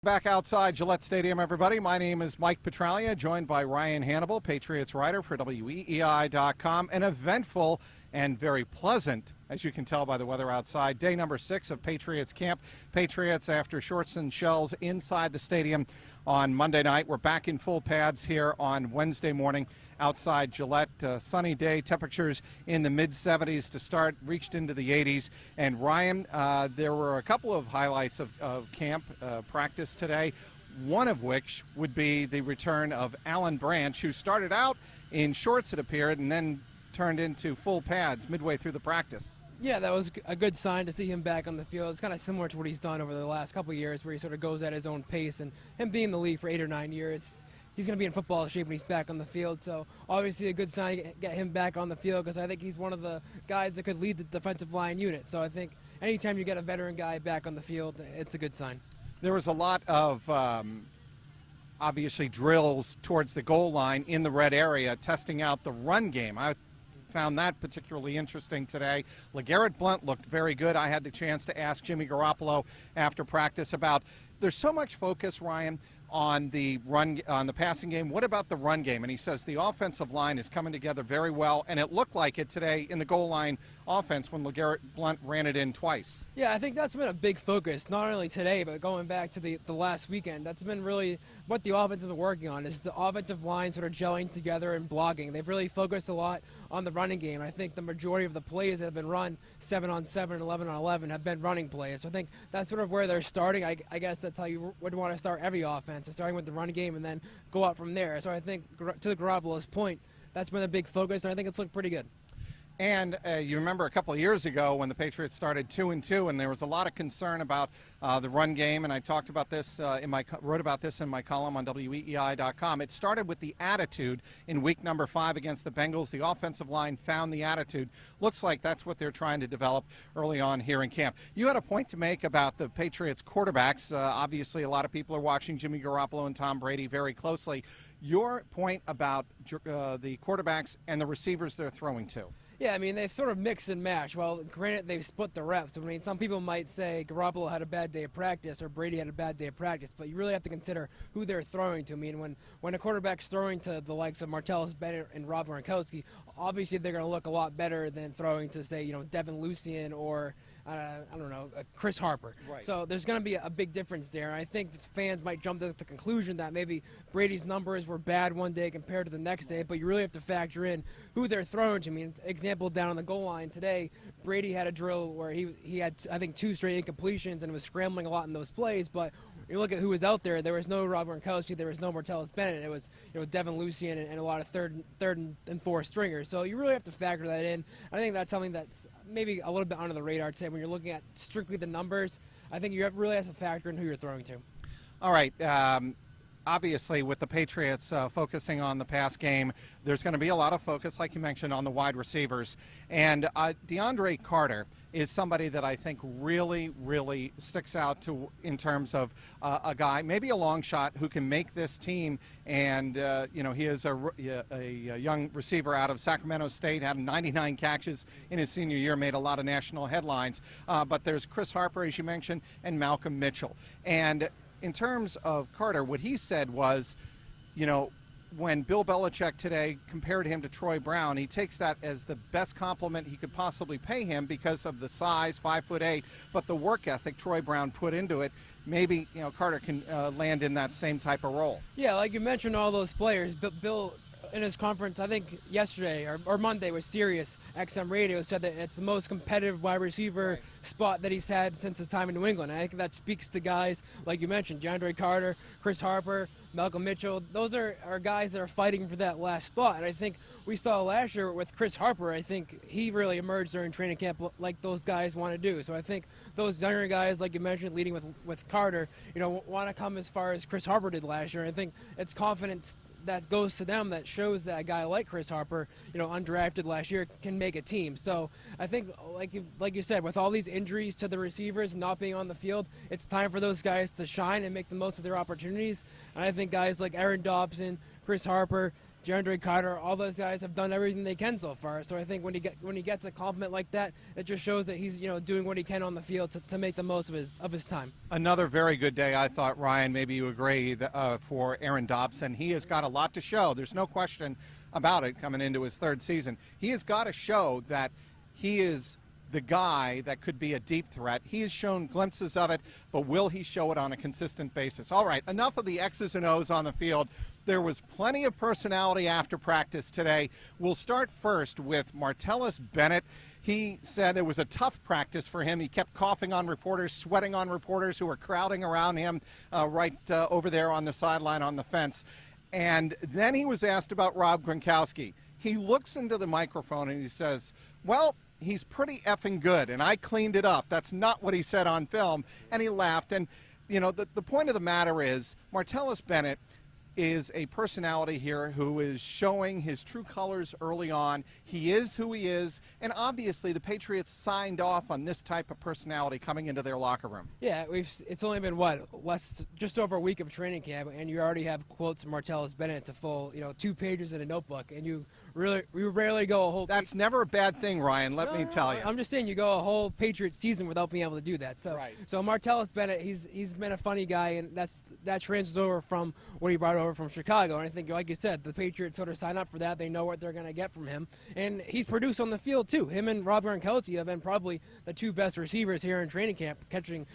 Back outside Gillette Stadium, everybody. My name is Mike Petraglia, joined by Ryan Hannable, Patriots writer for WEEI.com. An eventful and very pleasant, as you can tell by the weather outside, day number 6 of Patriots camp. Patriots, after shorts and shells inside the stadium on Monday night, we're back in full pads here on Wednesday morning outside Gillette. Sunny day, temperatures in the mid-70s to start, reached into the 80s. And Ryan, there were a couple of highlights of camp practice today, one of which would be the return of Alan Branch, who started out in shorts, it appeared, and then turned into full pads midway through the practice. Yeah, that was a good sign to see him back on the field. It's kind of similar to what he's done over the last couple of years, where he sort of goes at his own pace. And him being in the league for 8 or 9 years, he's going to be in football shape when he's back on the field. So obviously a good sign to get him back on the field, because I think he's one of the guys that could lead the defensive line unit. So I think anytime you get a veteran guy back on the field, it's a good sign. There was a lot of obviously drills towards the goal line in the red area, testing out the run game. I found that particularly interesting today. LeGarrette Blount looked very good. I had the chance to ask Jimmy Garoppolo after practice about, there's so much focus, Ryan, on the passing game. What about the run game? And he says the offensive line is coming together very well, and it looked like it today in the goal line offense when LeGarrette Blount ran it in twice. Yeah, I think that's been a big focus, not only today, but going back to the last weekend. That's been really what the offense has been working on, is the offensive line sort of gelling together and blocking. They've really focused a lot on the running game. I think the majority of the plays that have been run 7-on-7 and 11-on-11 have been running plays. So I think that's sort of where they're starting. I guess that's how you would want to start every offense, starting with the running game and then go out from there. So I think, to Garoppolo's point, that's been a big focus, and I think it's looked pretty good. And you remember a couple of years ago when the Patriots started 2-2, and there was a lot of concern about the run game, and I talked about this wrote about this in my column on WEEI.com. It started with the attitude in week number 5 against the Bengals. The offensive line found the attitude. Looks like that's what they're trying to develop early on here in camp. You had a point to make about the Patriots quarterbacks. Obviously, a lot of people are watching Jimmy Garoppolo and Tom Brady very closely. Your point about the quarterbacks and the receivers they're throwing to. Yeah, I mean, they've sort of mixed and matched. Well, granted, they've split the reps. I mean, some people might say Garoppolo had a bad day of practice or Brady had a bad day of practice, but you really have to consider who they're throwing to. I mean, when a quarterback's throwing to the likes of Martellus Bennett and Rob Gronkowski, obviously they're going to look a lot better than throwing to, say, Devin Lucien or I don't know, Chris Harper. Right. So there's going to be a big difference there. I think fans might jump to the conclusion that maybe Brady's numbers were bad one day compared to the next day, but you really have to factor in who they're throwing to. I mean, example, down on the goal line today, Brady had a drill where he had, I think, 2 straight incompletions and was scrambling a lot in those plays, but you look at who was out there. There was no Rob Gronkowski. There was no Martellus Bennett. It was Devin Lucien and a lot of third and fourth stringers. So you really have to factor that in. I think that's something that's maybe a little bit under the radar today. When you're looking at strictly the numbers, I think you really have to factor in who you're throwing to. All right. Obviously, with the Patriots focusing on the pass game, there's going to be a lot of focus, like you mentioned, on the wide receivers. And DeAndre Carter is somebody that I think really, really sticks out to in terms of a guy, maybe a long shot, who can make this team. And, he is a young receiver out of Sacramento State, had 99 catches in his senior year, made a lot of national headlines. But there's Chris Harper, as you mentioned, and Malcolm Mitchell. And in terms of Carter, what he said was, when Bill Belichick today compared him to Troy Brown, he takes that as the best compliment he could possibly pay him because of the size, 5'8", but the work ethic Troy Brown put into it. Maybe, Carter can land in that same type of role. Yeah, like you mentioned, all those players. Bill, in his conference, I think yesterday or Monday with Sirius XM Radio, said that it's the most competitive wide receiver spot that he's had since his time in New England. And I think that speaks to guys like you mentioned, DeAndre Carter, Chris Harper, Malcolm Mitchell. Those are guys that are fighting for that last spot. And I think we saw last year with Chris Harper, I think he really emerged during training camp like those guys want to do. So I think those younger guys, like you mentioned, leading with Carter, want to come as far as Chris Harper did last year. And I think it's confidence that goes to them that shows that a guy like Chris Harper, undrafted last year, can make a team. So I think, like you said, with all these injuries to the receivers not being on the field, it's time for those guys to shine and make the most of their opportunities. And I think guys like Aaron Dobson, Chris Harper, DeAndre Carter, all those guys have done everything they can so far. So I think when he gets a compliment like that, it just shows that he's doing what he can on the field to make the most of his time. Another very good day, I thought, Ryan. Maybe you agree for Aaron Dobson. He has got a lot to show. There's no question about it coming into his third season. He has got to show that he is the guy that could be a deep threat. He has shown glimpses of it, but will he show it on a consistent basis? All right, enough of the X's and O's on the field. There was plenty of personality after practice today. We'll start first with Martellus Bennett. He said it was a tough practice for him. He kept coughing on reporters, sweating on reporters who were crowding around him right over there on the sideline on the fence. And then he was asked about Rob Gronkowski. He looks into the microphone and he says, well, he's pretty effing good, and I cleaned it up. That's not what he said on film, and he laughed. And, the point of the matter is Martellus Bennett is a personality here who is showing his true colors early on. He is who he is, and obviously the Patriots signed off on this type of personality coming into their locker room. Yeah, it's only been, just over a week of training camp, and you already have quotes from Martellus Bennett to full, 2 pages in a notebook, and you rarely go a whole... That's never a bad thing, Ryan, let me tell you. I'm just saying you go a whole Patriots season without being able to do that. So, right. So Martellus Bennett, he's been a funny guy, and that transfers over from what he brought over from Chicago. And I think, like you said, the Patriots sort of sign up for that. They know what they're going to get from him. And he's produced on the field, too. Him and Rob Gronkowski have been probably the 2 best receivers here in training camp, catching,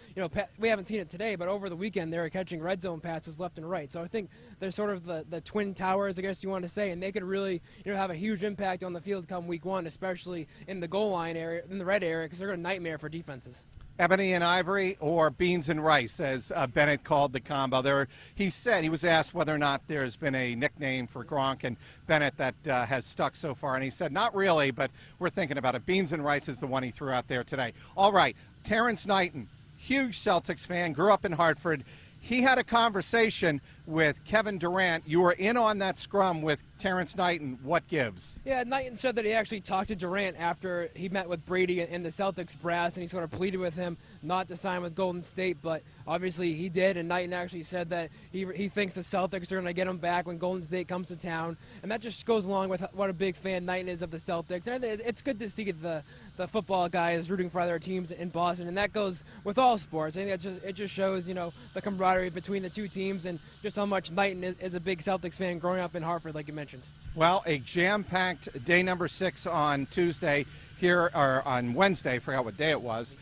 we haven't seen it today, but over the weekend they were catching red zone passes left and right. So I think they're sort of the twin towers, I guess you want to say, and they could really, have a huge impact on the field come week 1, especially in the goal line area, in the red area, because they're a nightmare for defenses. Ebony and ivory, or beans and rice, as Bennett called the combo. He said, he was asked whether or not there's been a nickname for Gronk and Bennett that has stuck so far, and he said, not really, but we're thinking about it. Beans and rice is the one he threw out there today. All right, Terrance Knighton, huge Celtics fan, grew up in Hartford. He had a conversation with Kevin Durant. You were in on that scrum with Terrance Knighton. What gives? Yeah, Knighton said that he actually talked to Durant after he met with Brady and the Celtics brass, and he sort of pleaded with him not to sign with Golden State, but obviously he did, and Knighton actually said that he thinks the Celtics are going to get him back when Golden State comes to town, and that just goes along with what a big fan Knighton is of the Celtics. And it's good to see the football guys rooting for other teams in Boston, and that goes with all sports. I think it just shows, the camaraderie between the 2 teams and just how much Knighton is a big Celtics fan growing up in Hartford, like you mentioned. Well, a jam-packed day number 6 on Tuesday here, or on Wednesday, forgot what day it was,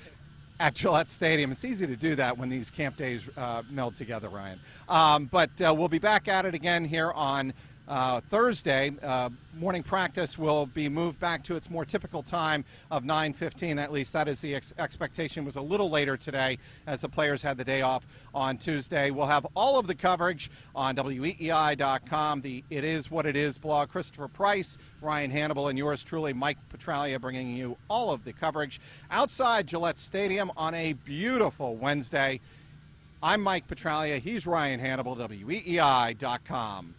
at Gillette Stadium. It's easy to do that when these camp days meld together, Ryan. But we'll be back at it again here on Thursday. Morning practice will be moved back to its more typical time of 9:15. At least that is the expectation. It was a little later today as the players had the day off on Tuesday. We'll have all of the coverage on WEEI.com, the It Is What It Is blog. Christopher Price, Ryan Hannable, and yours truly, Mike Petraglia, bringing you all of the coverage outside Gillette Stadium on a beautiful Wednesday. I'm Mike Petraglia. He's Ryan Hannable, WEEI.com.